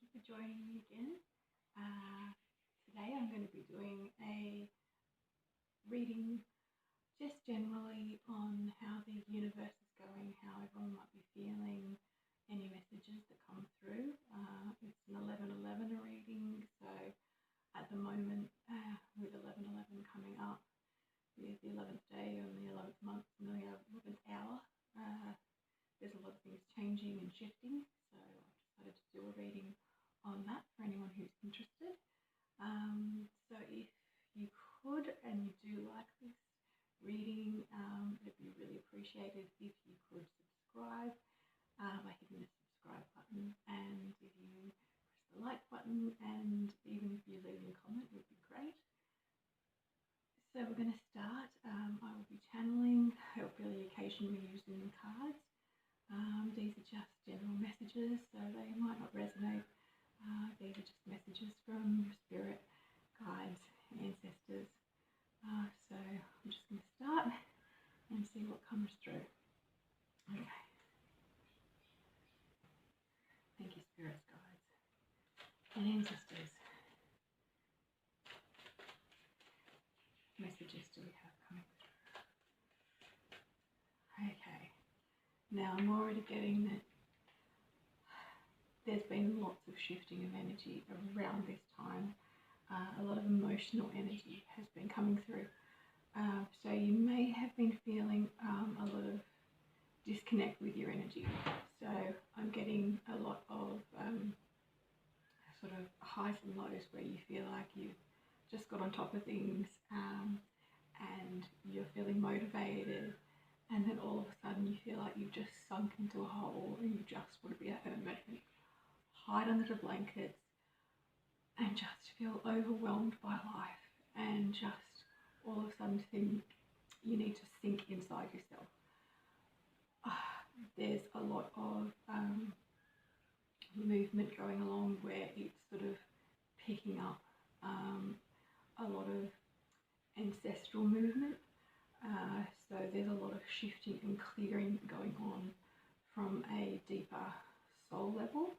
you for joining me again. Today I'm going to be doing a reading just generally on how the universe is going, how everyone might be feeling, any messages that come through. It's an 11/11 reading, so at the moment with 11/11 coming up, with the 11th day and the 11th month and the 11th hour, there's a lot of things changing and shifting, so I've decided to do a reading on that for anyone who's interested. So if you could, and you do like this reading, it'd be really appreciated if you could subscribe by hitting the subscribe button, and if you press the like button, and even if you leave me a comment, it would be great. So we're going to start. I will be channeling, hopefully occasionally using cards. These are just general messages, so they might not resonate. These are just messages from your spirit guides, ancestors. So I'm just going to start and see what comes through. Okay. Thank you, spirits, guides, and ancestors. Messages do we have coming through? Okay. Now I'm already getting that there's been lots of shifting of energy around this time. A lot of emotional energy has been coming through. So you may have been feeling a lot of disconnect with your energy. So I'm getting a lot of sort of highs and lows where you feel like you've just got on top of things and you're feeling motivated, and then all of a sudden you feel like you've just sunk into a hole and you just want to be a hermit and hide under the blankets and just feel overwhelmed by life, and just all of a sudden think you need to sink inside yourself. There's a lot of movement going along where it's sort of picking up a lot of ancestral movement. So there's a lot of shifting and clearing going on from a deeper soul level.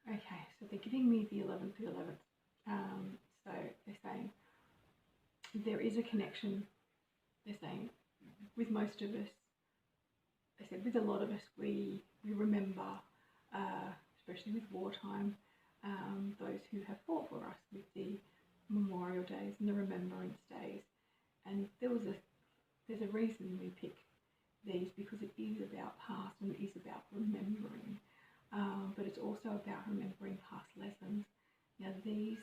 Okay, so they're giving me the 11th. So they're saying there is a connection. They're saying with most of us, they said with a lot of us, we remember, especially with wartime, those who have fought for us with the memorial days and the remembrance days. And there's a reason we pick these, because it is about past and it is about remembering. But it's also about remembering past lessons. Now, these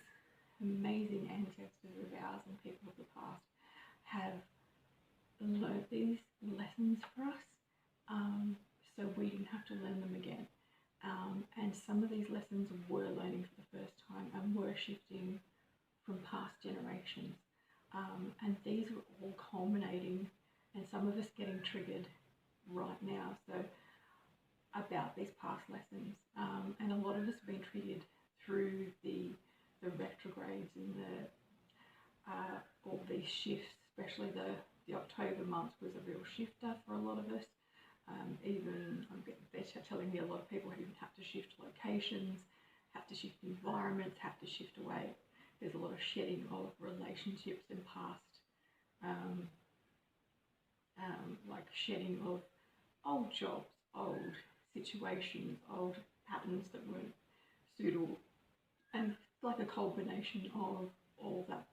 amazing ancestors of ours and people of the past have learned these lessons for us, so we didn't have to learn them again. And some of these lessons we're learning for the first time and we're shifting from past generations. And these are all culminating, and some of us getting triggered right now. So about these past lessons, and a lot of us have been triggered through the retrogrades and all these shifts, especially the October month was a real shifter for a lot of us. Even they're telling me a lot of people even have to shift locations, have to shift environments, have to shift away. There's a lot of shedding of relationships and past, like shedding of old jobs, old situations, old patterns that weren't suitable, and like a culmination of all that.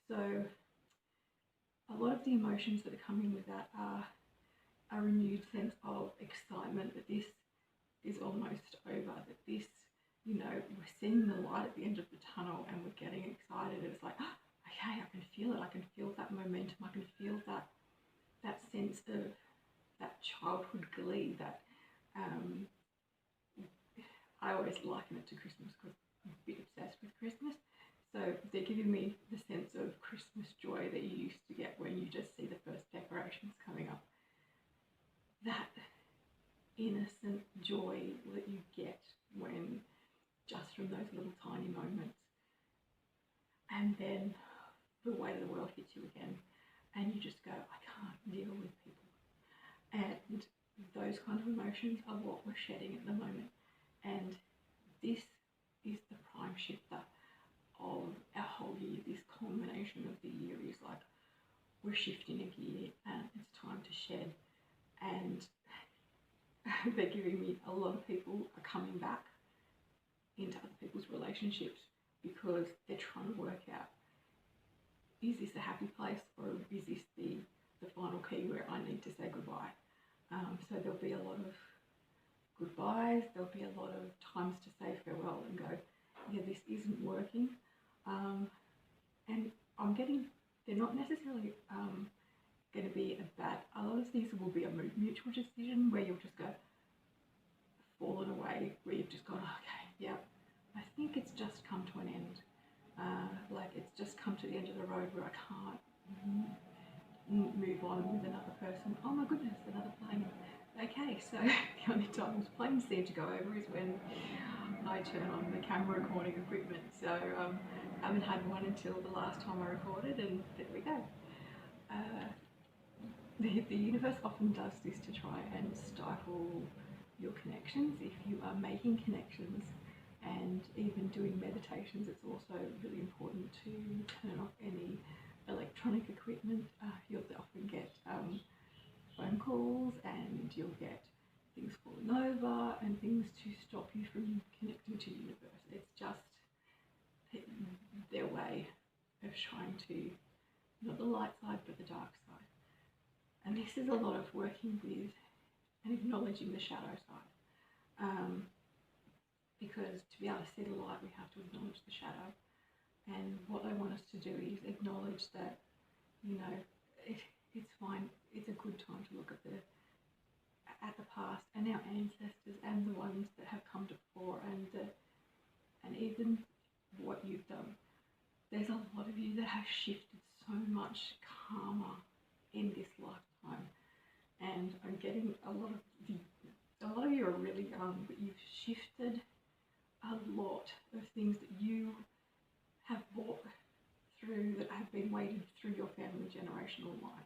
So a lot of the emotions that are coming with that are a renewed sense of excitement that this is almost over, that this, we're seeing the light at the end of the tunnel and we're getting excited. It's like, oh, okay, I can feel it. I can feel that momentum. I can feel that sense of that childhood glee that I always liken it to Christmas because I'm a bit obsessed with Christmas. So they're giving me the sense of Christmas joy that you used to get when you just see the first decorations coming up. That innocent joy that you get when just from those little tiny moments. And then the weight of the world hits you again and you just go, I can't deal with people. And those kind of emotions are what we're shedding at the moment. And this we're shifting a gear and it's time to shed. And they're giving me a lot of people are coming back into other people's relationships because they're trying to work out, is this a happy place, or is this the final key where I need to say goodbye? So there'll be a lot of goodbyes, there'll be a lot of times to say farewell and go, yeah, this isn't working. And I'm getting, they're not necessarily going to be a bad, a lot of these will be a mutual decision where you'll just go, fallen away, where you've just gone, okay, yeah, I think it's just come to an end. Like it's just come to the end of the road where I can't move on with another person. Oh my goodness, another plane. Okay, so the only times planes seem to go over is when I turn on the camera recording equipment. So I haven't had one until the last time I recorded, and there we go. The universe often does this to try and stifle your connections. If you are making connections and even doing meditations, it's also really important to turn off any electronic equipment. You'll often get phone calls, and you'll get things falling over and things to stop you from connecting to the universe. It's just their way of trying to, not the light side, but the dark side. And this is a lot of working with and acknowledging the shadow side. Because to be able to see the light, we have to acknowledge the shadow. And what I want us to do is acknowledge that, you know, it's fine. It's a good time to look at the past and our ancestors and the ones that have come before, and even what you've done. There's a lot of you that have shifted so much karma in this lifetime, and I'm getting a lot of you are really young, but you've shifted a lot of things that you have brought through, that have been weighted through your family generational line,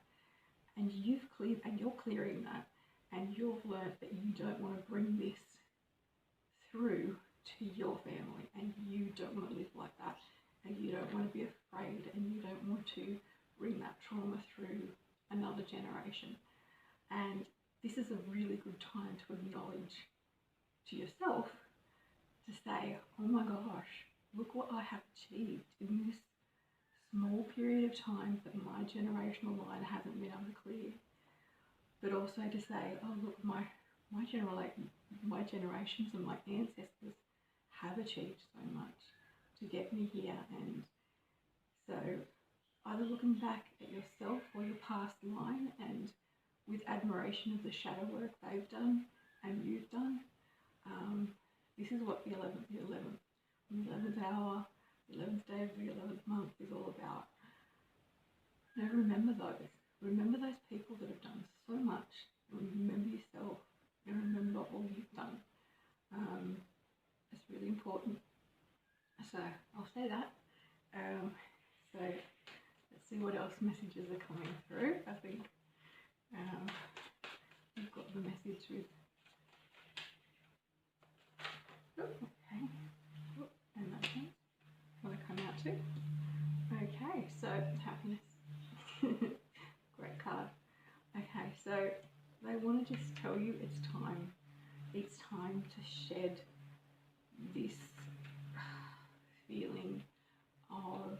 and you've cleared, and you're clearing that, and you've learned that you don't want to bring this through to your family, and you don't want to live like that, and you don't want to be afraid, and you don't want to bring that trauma through another generation. And this is a really good time to acknowledge to yourself, to say, oh my gosh, look what I have achieved in this small period of time that my generational line hasn't been able to clear. But also to say, oh look, my generations and my ancestors have achieved so much to get me here. And so either looking back at yourself or your past line and with admiration of the shadow work they've done and you've done. This is what the 11th hour, the 11th day of the 11th month is all about. Now remember those. Remember those people that have done so much. Remember yourself and remember all you've done. It's really important. So I'll say that. So let's see what else messages are coming through. I think we've got the message with, okay, and that one, want to come out to. Okay, so happiness, great card. Okay, so they want to just tell you it's time to shed this feeling of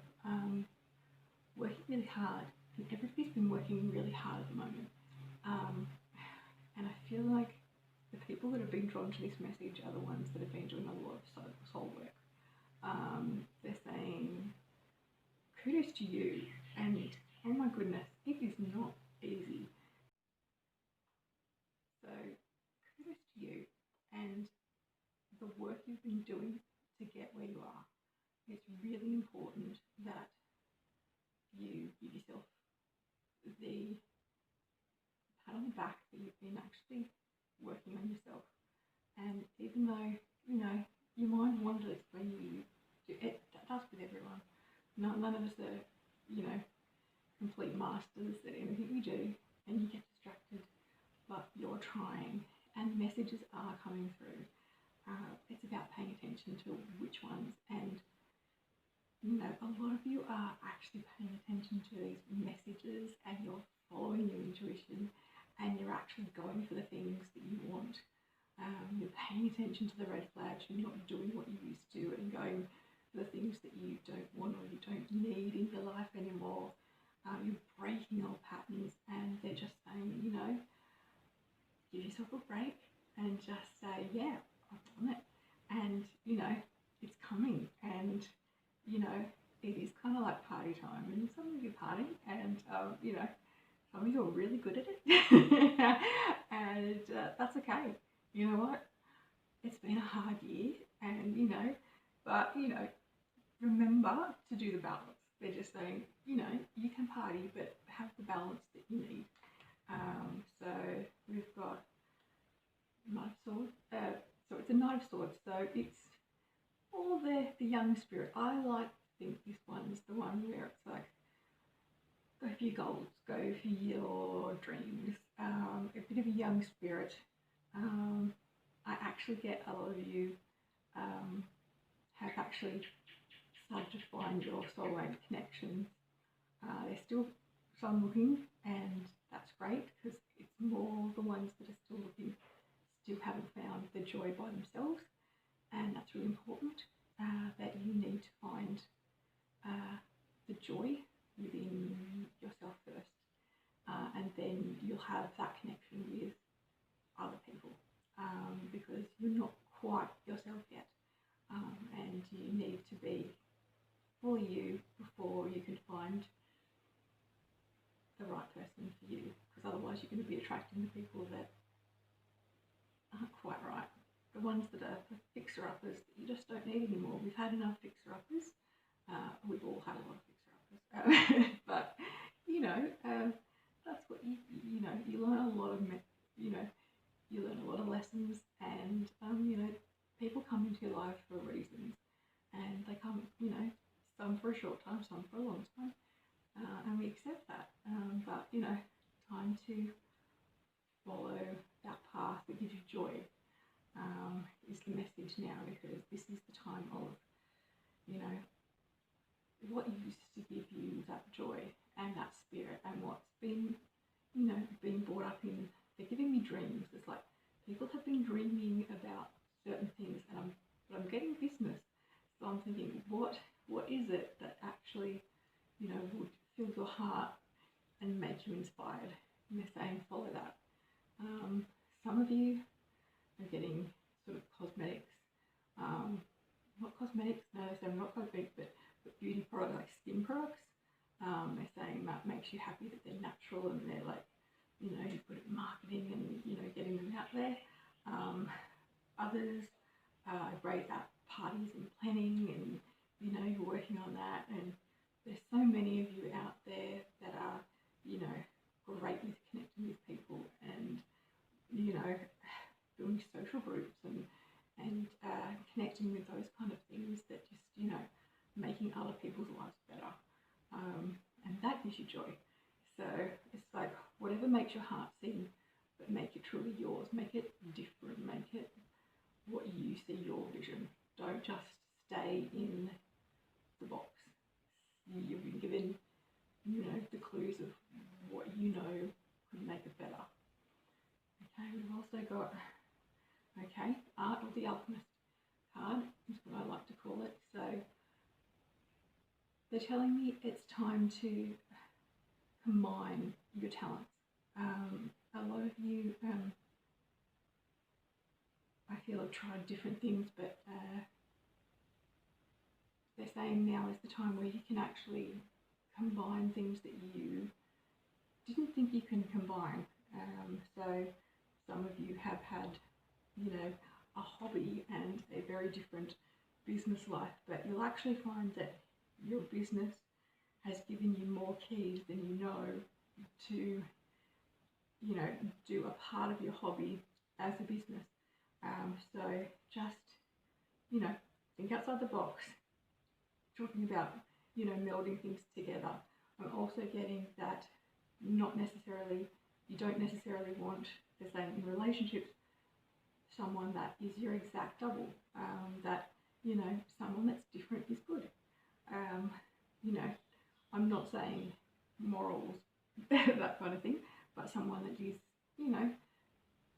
working really hard. And everybody's been working really hard at the moment. And I feel like the people that have been drawn to this message are the ones that have been doing a lot of soul work. They're saying, kudos to you, and oh my goodness, it is not easy. So kudos to you and the work you've been doing to get where you are. It's really important that you give yourself the pat on the back that you've been actually working on yourself. And even though, you know, your mind wanders when you do it, that does with everyone. None of us are, you know, complete masters at anything we do, and you get distracted, but you're trying, and messages are coming through. It's about paying attention to which ones, and you know, a lot of you are actually paying attention to these messages and you're following your intuition and you're actually going for the things that you want. You're paying attention to the red flags, you're not doing what you used to and going for the things that you don't want or you don't need in your life anymore. You're breaking old patterns and they're just saying, you know, give yourself a break and just say, yeah, I've done it. And, you know, it's coming. And, you know, it is kind of like party time. And some of you party and, you know, some of you are really good at it. And that's okay. You know what? It's been a hard year and, you know, but, you know, remember to do the balance. They're just saying, you know, you can party, but have the balance that you need. So we've got Knight of Swords. So it's a Knight of Swords. So it's all the young spirit. I like to think this one is the one where it's like, go for your goals, go for your dreams. A bit of a young spirit. I actually get a lot of you have actually started to find your soulmate connection. There's still some looking, and that's great because it's more the ones that are still looking, still haven't found the joy by themselves, and that's really important. That you need to find the joy within yourself first, and then you'll have that connection with other people because you're not quite yourself yet, and you need to be fully you before you can find the right person for you, because otherwise you're going to be attracting the people that aren't quite right, the ones that are the fixer-uppers that you just don't need anymore. We've had enough fixer-uppers. We've all had a lot of fixer-uppers, but you know, that's what you know. You learn a lot of you learn a lot of lessons, and you know, people come into your life for reasons, and they come, you know, some for a short time, some for a long time, and we accept that. But you know, time to follow that path that gives you joy is the message now, because this is the time of, you know, what used to give you that joy and that spirit, and what's been, you know, being brought up in. They're giving me dreams. It's like people have been dreaming about certain things, and I'm getting business. So I'm thinking, what is it that actually, you know, would fill your heart and make you inspired? And they're saying, follow that. Some of you are getting sort of cosmetics, not cosmetics, no, so not cosmetics, but beauty products, like skin products. They're saying that makes you happy, that they're natural, and they're like, you know, you put it in marketing and, you know, getting them out there. Others are great at parties and planning, and, you know, you're working on that. And there's so many of you out there that are, you know, great with connecting with people and, you know, doing social groups and connecting with those kind of things that just, you know, making other people's lives better. And that gives you joy. So it's like, whatever makes your heart sing, but make it truly yours. Make it different. Make it what you see, your vision. Don't just stay in the box. You've been given, you know, the clues of what you know could make it better. Okay, we've also got, okay, Art of the Alchemist card is what I like to call it. So they're telling me it's time to combine your talents. A lot of you, I feel, have tried different things, but they're saying now is the time where you can actually combine things that you didn't think you can combine. So some of you have had, you know, a hobby and a very different business life, but you'll actually find that your business has given you more keys than you know to, you know, do a part of your hobby as a business. So just, you know, think outside the box. Talking about, you know, melding things together. I'm also getting that not necessarily, you don't necessarily want, the same in relationships, someone that is your exact double. That, you know, someone that's different is good. saying morals, that kind of thing, but someone that is, you know,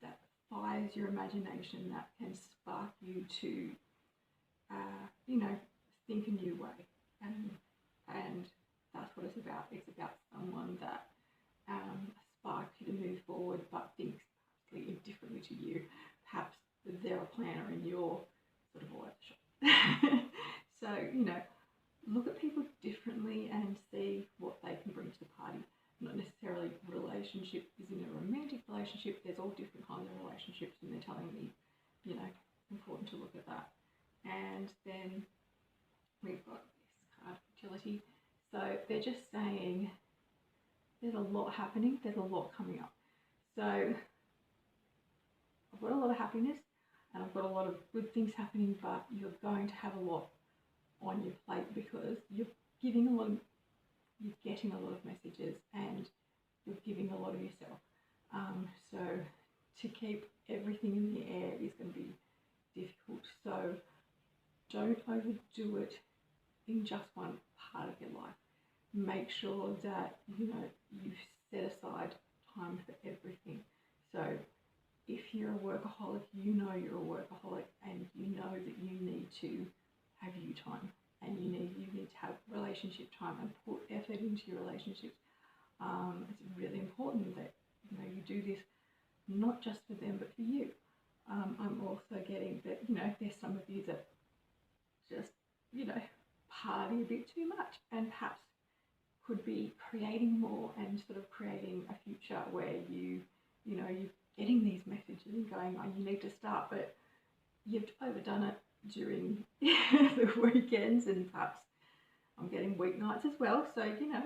that fires your imagination, that can spark you to, you know, think a new way. And that's what it's about. It's about someone that sparks you to move forward, but thinks completely differently to you. Perhaps they're a planner and you're sort of all over the shop. So, you know, look at people differently and see what they can bring to the party. Not necessarily relationship is in a romantic relationship. There's all different kinds of relationships, and they're telling me, you know, it's important to look at that. And then we've got this card, fertility. So they're just saying there's a lot happening. There's a lot coming up. So I've got a lot of happiness and I've got a lot of good things happening, but you're going to have a lot on your plate because you're getting a lot of messages and you're giving a lot of yourself. So to keep everything in the air is going to be difficult. So don't overdo it in just one part of your life. Make sure that, you know, you've set aside time for everything. So if you're a workaholic, you know you're a workaholic, and you know that you need to have you time, and you need to have relationship time and put effort into your relationships. It's really important that, you know, you do this not just for them but for you. I'm also getting that, you know, there's some of you that just, you know, party a bit too much, and perhaps could be creating more and sort of creating a future where you know, you're getting these messages and going, oh, you need to start, but you've overdone it during the weekends, and perhaps I'm getting weeknights as well. So, you know,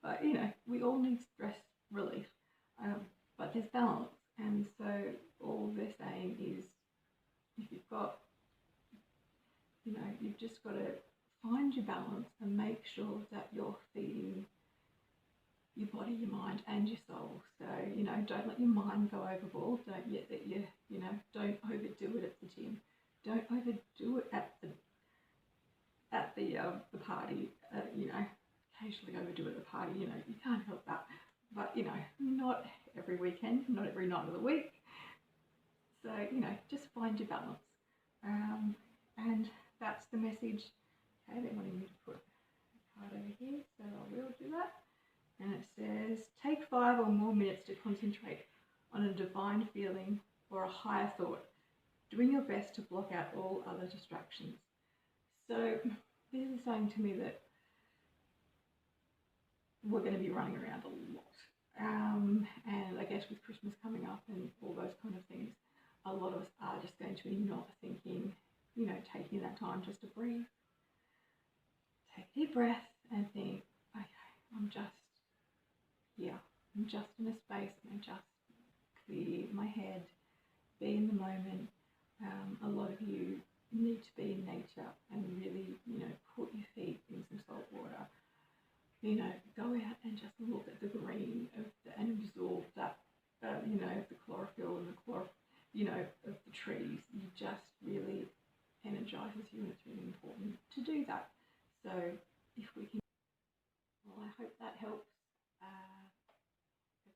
but, you know, we all need stress relief, but there's balance. And so all they're saying is, if you've got, you know, you've just got to find your balance and make sure that you're feeding your body, your mind, and your soul. So, you know, don't let your mind go overboard. Don't yet that you know, don't overdo it at the gym. Don't overdo it at the party. You know, occasionally overdo it at the party. You know, you can't help that. But, you know, not every weekend, not every night of the week. So, you know, just find your balance. And that's the message. Okay, they're wanting me to put a card over here, so I will do that. And it says, take 5 or more minutes to concentrate on a divine feeling or a higher thought, doing your best to block out all other distractions. So this is saying to me that we're going to be running around a lot. And I guess with Christmas coming up and all those kind of things, a lot of us are just going to be not thinking, you know, taking that time just to breathe, take a deep breath and think, okay, I'm just here. I'm just in a space and I just clear my head, be in the moment. A lot of you need to be in nature and really, you know, put your feet in some salt water. You know, go out and just look at the green and absorb that, you know, the chlorophyll and you know, of the trees. You just really energizes you, and it's really important to do that. So if we can, well, I hope that helps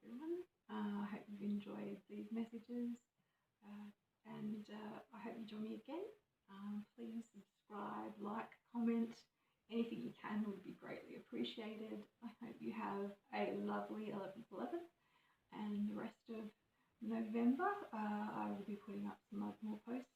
everyone. I hope you've enjoyed these messages, and I hope you join me again. Please subscribe, like, comment. Anything you can would be greatly appreciated. I hope you have a lovely 11th 11th, and the rest of November I will be putting up some more posts